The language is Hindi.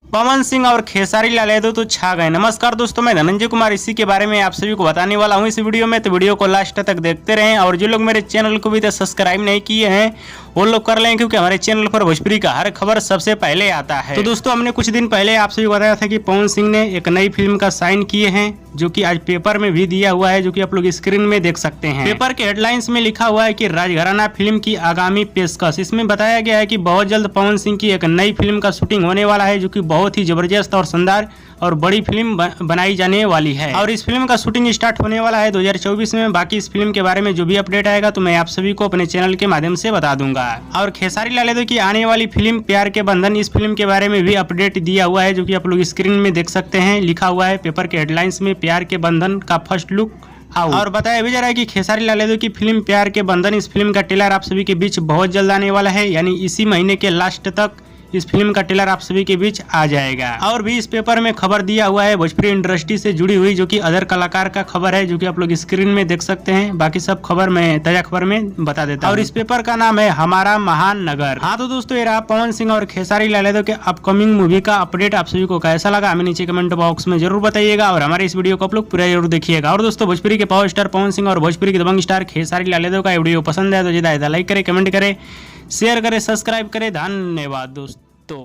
पवन सिंह और खेसारी लाल यादव तो छा गए। नमस्कार दोस्तों, मैं धनंजय कुमार इसी के बारे में आप सभी को बताने वाला हूं इस वीडियो में, तो वीडियो को लास्ट तक देखते रहें। और जो लोग मेरे चैनल को भी तो सब्सक्राइब नहीं किए हैं वो लोग कर लें, क्योंकि हमारे चैनल पर भोजपुरी का हर खबर सबसे पहले आता है। तो दोस्तों, हमने कुछ दिन पहले आप सभी को बताया था कि पवन सिंह ने एक नई फिल्म का साइन किए हैं, जो कि आज पेपर में भी दिया हुआ है, जो कि आप लोग स्क्रीन में देख सकते हैं। पेपर के हेडलाइंस में लिखा हुआ है कि राजघराना फिल्म की आगामी पेशकश। इसमें बताया गया है कि बहुत जल्द पवन सिंह की एक नई फिल्म का शूटिंग होने वाला है, जो कि बहुत ही जबरदस्त और शानदार और बड़ी फिल्म बनाई जाने वाली है। और इस फिल्म का शूटिंग स्टार्ट होने वाला है 2024 में। बाकी इस फिल्म के बारे में जो भी अपडेट आएगा तो मैं आप सभी को अपने चैनल के माध्यम से बता दूंगा। और खेसारी लाल यादव की आने वाली फिल्म प्यार के बंधन, इस फिल्म के बारे में भी अपडेट दिया हुआ है, जो कि आप लोग स्क्रीन में देख सकते हैं। लिखा हुआ है पेपर के हेडलाइंस में, प्यार के बंधन का फर्स्ट लुक और बताया भी जा रहा है कि खेसारी लाल यादव की फिल्म प्यार के बंधन, इस फिल्म का ट्रेलर आप सभी के बीच बहुत जल्द आने वाला है, यानी इसी महीने के लास्ट तक इस फिल्म का ट्रेलर आप सभी के बीच आ जाएगा। और भी इस पेपर में खबर दिया हुआ है भोजपुरी इंडस्ट्री से जुड़ी हुई, जो कि अदर कलाकार का खबर है, जो कि आप लोग स्क्रीन में देख सकते हैं। बाकी सब खबर मैं ताजा खबर में बता देता हूं। और इस पेपर का नाम है हमारा महान नगर। हाँ तो दोस्तों, ये रहा पवन सिंह और खेसारी लाल यादव के अपकमिंग मूवी का अपडेट। आप सभी को कैसा लगा हमें नीचे कमेंट बॉक्स में जरूर बताइएगा, और हमारे इस वीडियो को आप लोग पूरा जरूर देखिएगा। और दोस्तों, भोजपुरी के पावर स्टार पवन सिंह और भोजपुरी के दबंग स्टार खेसारी लाल यादव का वीडियो पसंद है तो ज्यादा लाइक करे, कमेंट करे, शेयर करे, सब्सक्राइब करे। धन्यवाद दोस्तों।